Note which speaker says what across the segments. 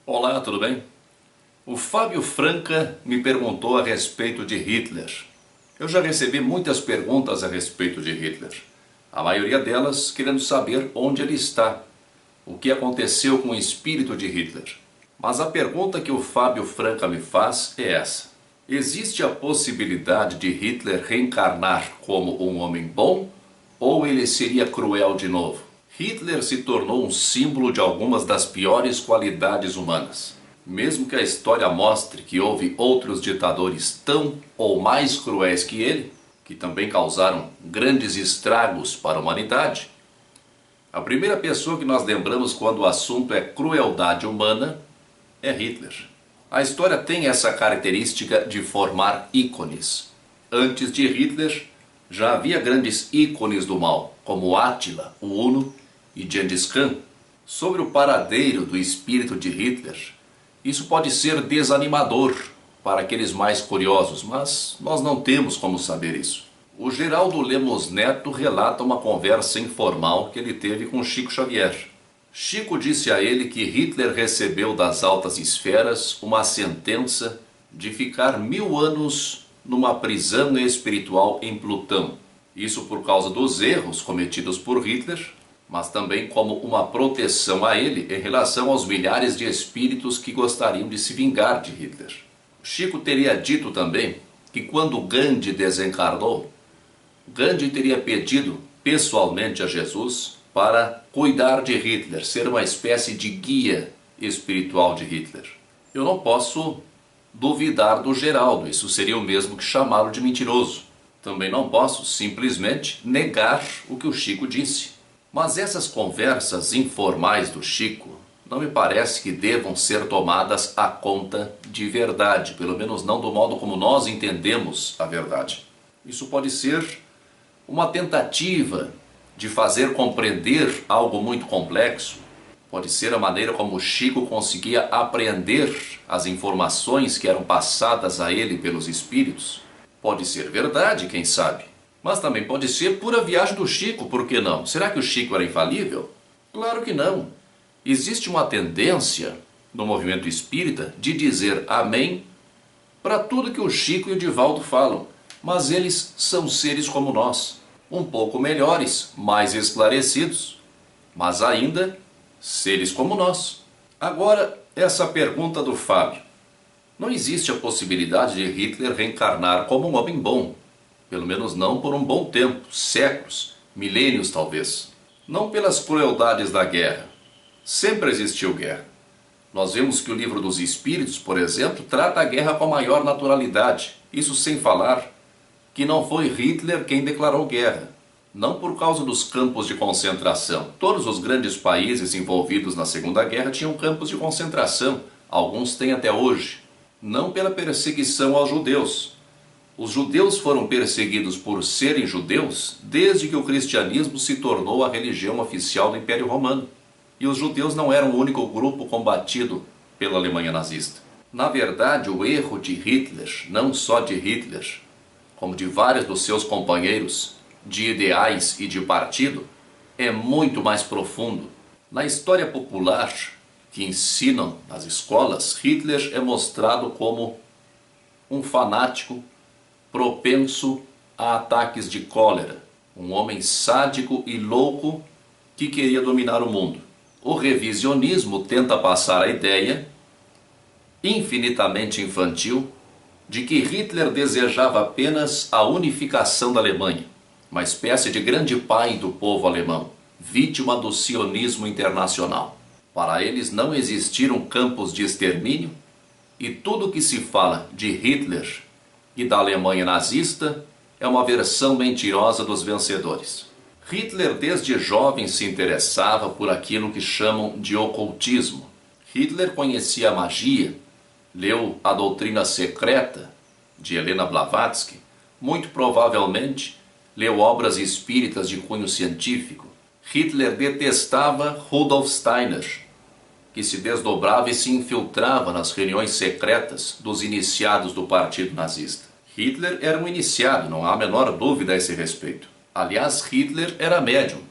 Speaker 1: Olá, tudo bem? O Fábio Franca me perguntou a respeito de Hitler. Eu já recebi muitas perguntas a respeito de Hitler. A maioria delas querendo saber onde ele está, o que aconteceu com o espírito de Hitler. Mas a pergunta que o Fábio Franca me faz é essa: existe a possibilidade de Hitler reencarnar como um homem bom ou ele seria cruel de novo? Hitler se tornou um símbolo de algumas das piores qualidades humanas. Mesmo que a história mostre que houve outros ditadores tão ou mais cruéis que ele, que também causaram grandes estragos para a humanidade, a primeira pessoa que nós lembramos quando o assunto é crueldade humana é Hitler. A história tem essa característica de formar ícones. Antes de Hitler, já havia grandes ícones do mal, como Átila, o Huno e Gengis Khan. Sobre o paradeiro do espírito de Hitler, isso pode ser desanimador para aqueles mais curiosos, mas nós não temos como saber isso. O Geraldo Lemos Neto relata uma conversa informal que ele teve com Chico Xavier. Chico disse a ele que Hitler recebeu das altas esferas uma sentença de ficar 1000 anos numa prisão espiritual em Plutão. Isso por causa dos erros cometidos por Hitler, mas também como uma proteção a ele em relação aos milhares de espíritos que gostariam de se vingar de Hitler. Chico teria dito também que quando Gandhi desencarnou, Gandhi teria pedido pessoalmente a Jesus para cuidar de Hitler, ser uma espécie de guia espiritual de Hitler. Eu não posso duvidar do Geraldo, isso seria o mesmo que chamá-lo de mentiroso. Também não posso simplesmente negar o que o Chico disse. Mas essas conversas informais do Chico não me parece que devam ser tomadas à conta de verdade, pelo menos não do modo como nós entendemos a verdade. Isso pode ser uma tentativa de fazer compreender algo muito complexo, pode ser a maneira como o Chico conseguia apreender as informações que eram passadas a ele pelos espíritos. Pode ser verdade, quem sabe? Mas também pode ser pura viagem do Chico, por que não? Será que o Chico era infalível? Claro que não. Existe uma tendência no movimento espírita de dizer amém para tudo que o Chico e o Divaldo falam, mas eles são seres como nós, um pouco melhores, mais esclarecidos, mas ainda seres como nós. Agora, essa pergunta do Fábio. Não existe a possibilidade de Hitler reencarnar como um homem bom. Pelo menos não por um bom tempo, séculos, milênios talvez. Não pelas crueldades da guerra. Sempre existiu guerra. Nós vemos que o Livro dos Espíritos, por exemplo, trata a guerra com a maior naturalidade. Isso sem falar que não foi Hitler quem declarou guerra. Não por causa dos campos de concentração. Todos os grandes países envolvidos na Segunda Guerra tinham campos de concentração. Alguns têm até hoje. Não pela perseguição aos judeus. Os judeus foram perseguidos por serem judeus desde que o cristianismo se tornou a religião oficial do Império Romano. E os judeus não eram o único grupo combatido pela Alemanha nazista. Na verdade, o erro de Hitler, não só de Hitler, como de vários dos seus companheiros de ideais e de partido, é muito mais profundo. Na história popular que ensinam nas escolas, Hitler é mostrado como um fanático propenso a ataques de cólera, um homem sádico e louco que queria dominar o mundo. O revisionismo tenta passar a ideia, infinitamente infantil, de que Hitler desejava apenas a unificação da Alemanha, uma espécie de grande pai do povo alemão, vítima do sionismo internacional. Para eles não existiram campos de extermínio e tudo o que se fala de Hitler e da Alemanha nazista é uma versão mentirosa dos vencedores. Hitler desde jovem se interessava por aquilo que chamam de ocultismo. Hitler conhecia a magia, leu A Doutrina Secreta de Helena Blavatsky, muito provavelmente leu obras espíritas de cunho científico. Hitler detestava Rudolf Steiner, que se desdobrava e se infiltrava nas reuniões secretas dos iniciados do partido nazista. Hitler era um iniciado, não há a menor dúvida a esse respeito. Aliás, Hitler era médium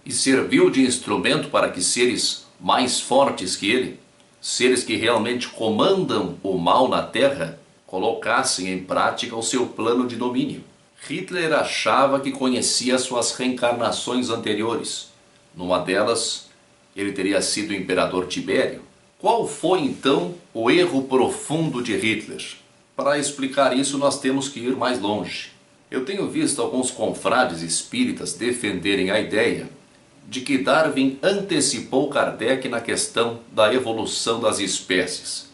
Speaker 1: e serviu de instrumento para que seres mais fortes que ele seres que realmente comandam o mal na Terra, colocassem em prática o seu plano de domínio. Hitler achava que conhecia suas reencarnações anteriores. Numa delas, ele teria sido o imperador Tibério. Qual foi então o erro profundo de Hitler? Para explicar isso, nós temos que ir mais longe. Eu tenho visto alguns confrades espíritas defenderem a ideia de que Darwin antecipou Kardec na questão da evolução das espécies.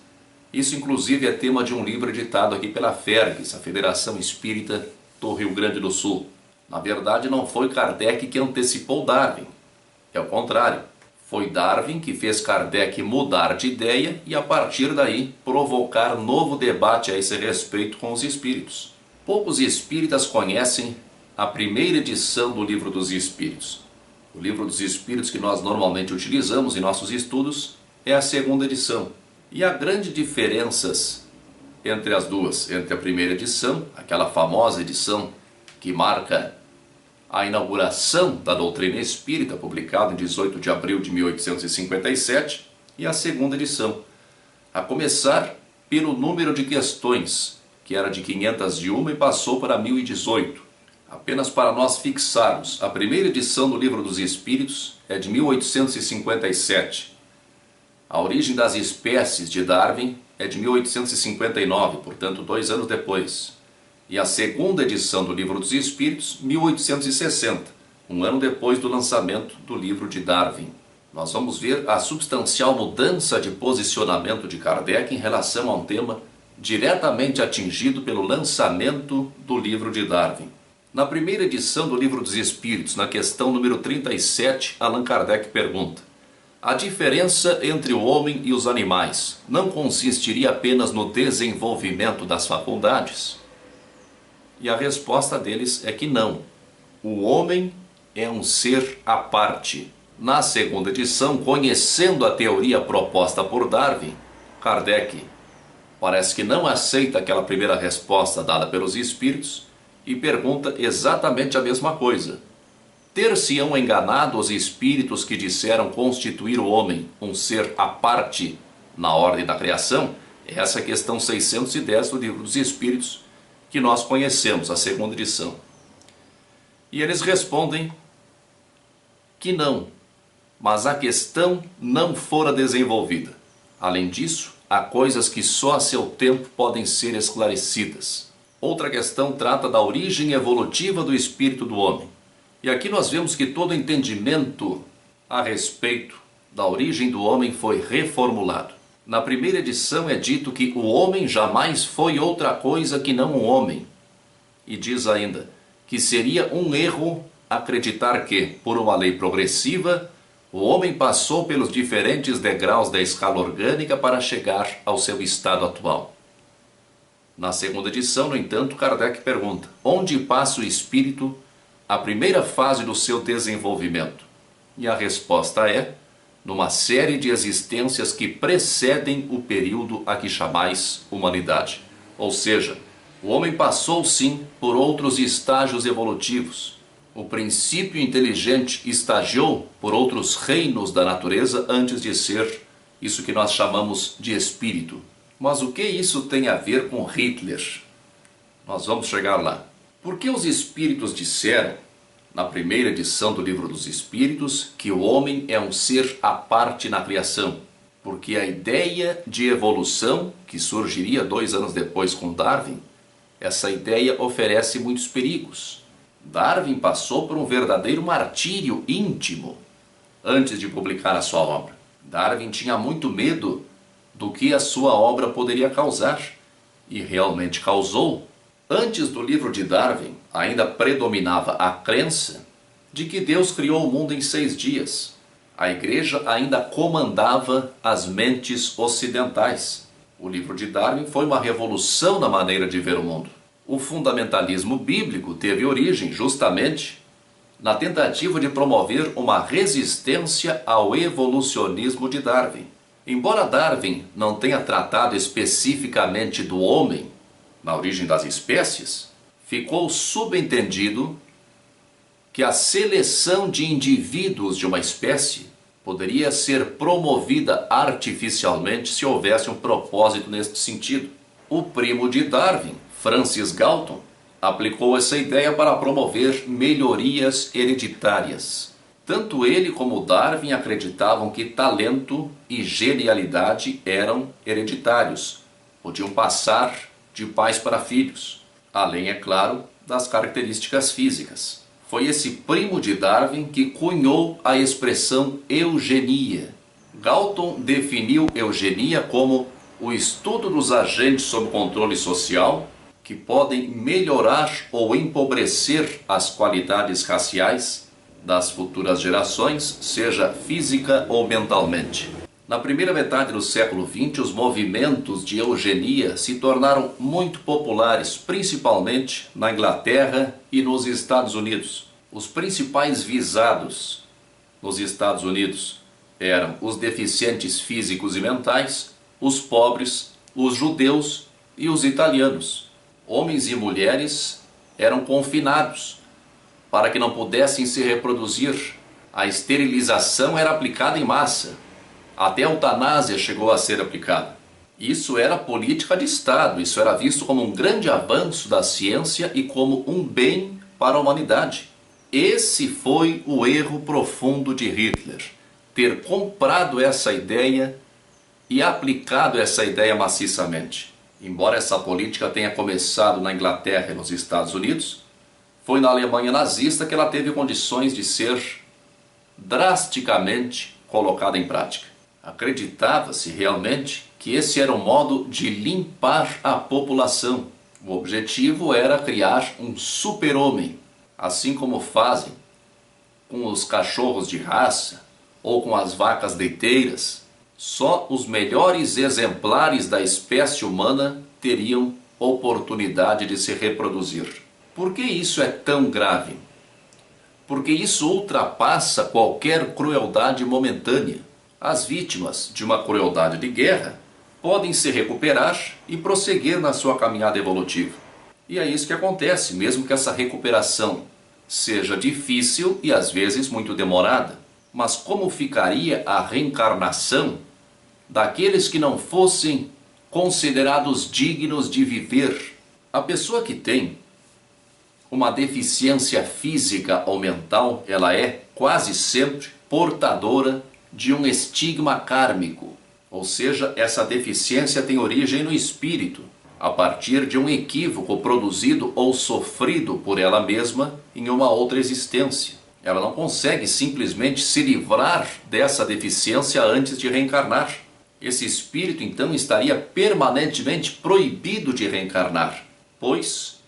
Speaker 1: Isso inclusive é tema de um livro editado aqui pela FERGS, a Federação Espírita do Rio Grande do Sul. Na verdade, não foi Kardec que antecipou Darwin. É o contrário. Foi Darwin que fez Kardec mudar de ideia e, a partir daí, provocar novo debate a esse respeito com os espíritos. Poucos espíritas conhecem a primeira edição do Livro dos Espíritos. O Livro dos Espíritos que nós normalmente utilizamos em nossos estudos é a segunda edição. E há grandes diferenças entre as duas, entre a primeira edição, aquela famosa edição que marca a inauguração da doutrina espírita, publicada em 18 de abril de 1857, e a segunda edição, a começar pelo número de questões, que era de 501 e passou para 1018. Apenas para nós fixarmos, a primeira edição do Livro dos Espíritos é de 1857. A origem das espécies de Darwin é de 1859, portanto 2 anos depois. E a segunda edição do Livro dos Espíritos, 1860, um ano depois do lançamento do livro de Darwin. Nós vamos ver a substancial mudança de posicionamento de Kardec em relação a um tema diretamente atingido pelo lançamento do livro de Darwin. Na primeira edição do Livro dos Espíritos, na questão número 37, Allan Kardec pergunta: a diferença entre o homem e os animais não consistiria apenas no desenvolvimento das faculdades? E a resposta deles é que não. O homem é um ser à parte. Na segunda edição, conhecendo a teoria proposta por Darwin, Kardec parece que não aceita aquela primeira resposta dada pelos espíritos e pergunta exatamente a mesma coisa. Ter-se-ão enganado os espíritos que disseram constituir o homem um ser à parte na ordem da criação? Essa é a questão 610 do Livro dos Espíritos, que nós conhecemos, a segunda edição. E eles respondem que não, mas a questão não fora desenvolvida. Além disso, há coisas que só a seu tempo podem ser esclarecidas. Outra questão trata da origem evolutiva do espírito do homem. E aqui nós vemos que todo entendimento a respeito da origem do homem foi reformulado. Na primeira edição é dito que o homem jamais foi outra coisa que não um homem. E diz ainda que seria um erro acreditar que, por uma lei progressiva, o homem passou pelos diferentes degraus da escala orgânica para chegar ao seu estado atual. Na segunda edição, no entanto, Kardec pergunta: onde passa o espírito a primeira fase do seu desenvolvimento? E a resposta é: numa série de existências que precedem o período a que chamais humanidade. Ou seja, o homem passou sim por outros estágios evolutivos. O princípio inteligente estagiou por outros reinos da natureza antes de ser isso que nós chamamos de espírito. Mas o que isso tem a ver com Hitler? Nós vamos chegar lá. Por que os espíritos disseram, na primeira edição do Livro dos Espíritos, que o homem é um ser à parte na criação? Porque a ideia de evolução, que surgiria 2 anos depois com Darwin, essa ideia oferece muitos perigos. Darwin passou por um verdadeiro martírio íntimo antes de publicar a sua obra. Darwin tinha muito medo do que a sua obra poderia causar, e realmente causou. Antes do livro de Darwin, ainda predominava a crença de que Deus criou o mundo em 6 dias. A igreja ainda comandava as mentes ocidentais. O livro de Darwin foi uma revolução na maneira de ver o mundo. O fundamentalismo bíblico teve origem justamente na tentativa de promover uma resistência ao evolucionismo de Darwin. Embora Darwin não tenha tratado especificamente do homem na origem das espécies, ficou subentendido que a seleção de indivíduos de uma espécie poderia ser promovida artificialmente se houvesse um propósito neste sentido. O primo de Darwin, Francis Galton, aplicou essa ideia para promover melhorias hereditárias. Tanto ele como Darwin acreditavam que talento e genialidade eram hereditários, podiam passar de pais para filhos, além, é claro, das características físicas. Foi esse primo de Darwin que cunhou a expressão eugenia. Galton definiu eugenia como o estudo dos agentes sob controle social que podem melhorar ou empobrecer as qualidades raciais das futuras gerações, seja física ou mentalmente. Na primeira metade do século XX, os movimentos de eugenia se tornaram muito populares, principalmente na Inglaterra e nos Estados Unidos. Os principais visados nos Estados Unidos eram os deficientes físicos e mentais, os pobres, os judeus e os italianos. Homens e mulheres eram confinados para que não pudessem se reproduzir. A esterilização era aplicada em massa. Até a eutanásia chegou a ser aplicada. Isso era política de Estado, isso era visto como um grande avanço da ciência e como um bem para a humanidade. Esse foi o erro profundo de Hitler, ter comprado essa ideia e aplicado essa ideia maciçamente. Embora essa política tenha começado na Inglaterra e nos Estados Unidos, foi na Alemanha nazista que ela teve condições de ser drasticamente colocada em prática. Acreditava-se realmente que esse era um modo de limpar a população. O objetivo era criar um super-homem, assim como fazem com os cachorros de raça ou com as vacas leiteiras. Só os melhores exemplares da espécie humana teriam oportunidade de se reproduzir. Por que isso é tão grave? Porque isso ultrapassa qualquer crueldade momentânea. As vítimas de uma crueldade de guerra podem se recuperar e prosseguir na sua caminhada evolutiva. E é isso que acontece, mesmo que essa recuperação seja difícil e às vezes muito demorada. Mas como ficaria a reencarnação daqueles que não fossem considerados dignos de viver? A pessoa que tem uma deficiência física ou mental, ela é quase sempre portadora de um estigma kármico, ou seja, essa deficiência tem origem no espírito, a partir de um equívoco produzido ou sofrido por ela mesma em uma outra existência. Ela não consegue simplesmente se livrar dessa deficiência antes de reencarnar. Esse espírito então estaria permanentemente proibido de reencarnar, pois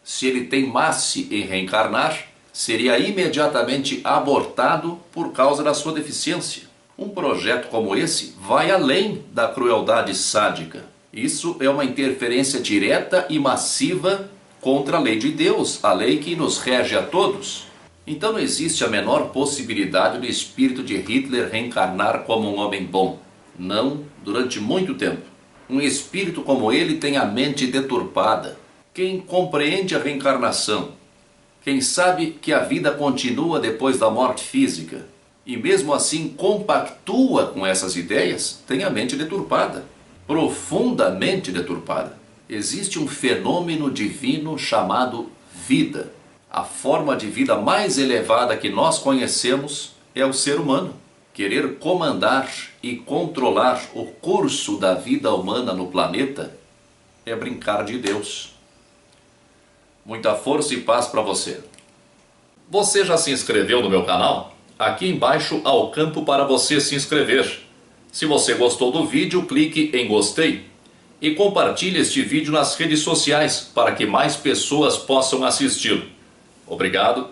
Speaker 1: se ele teimasse em reencarnar, seria imediatamente abortado por causa da sua deficiência. Um projeto como esse vai além da crueldade sádica. Isso é uma interferência direta e massiva contra a lei de Deus, a lei que nos rege a todos. Então não existe a menor possibilidade do espírito de Hitler reencarnar como um homem bom. Não, durante muito tempo. Um espírito como ele tem a mente deturpada. Quem compreende a reencarnação, quem sabe que a vida continua depois da morte física, e mesmo assim compactua com essas ideias, tem a mente deturpada, profundamente deturpada. Existe um fenômeno divino chamado vida. A forma de vida mais elevada que nós conhecemos é o ser humano. Querer comandar e controlar o curso da vida humana no planeta é brincar de Deus. Muita força e paz para você. Você já se inscreveu no meu canal? Aqui embaixo há o campo para você se inscrever. Se você gostou do vídeo, clique em gostei e compartilhe este vídeo nas redes sociais para que mais pessoas possam assistir. Obrigado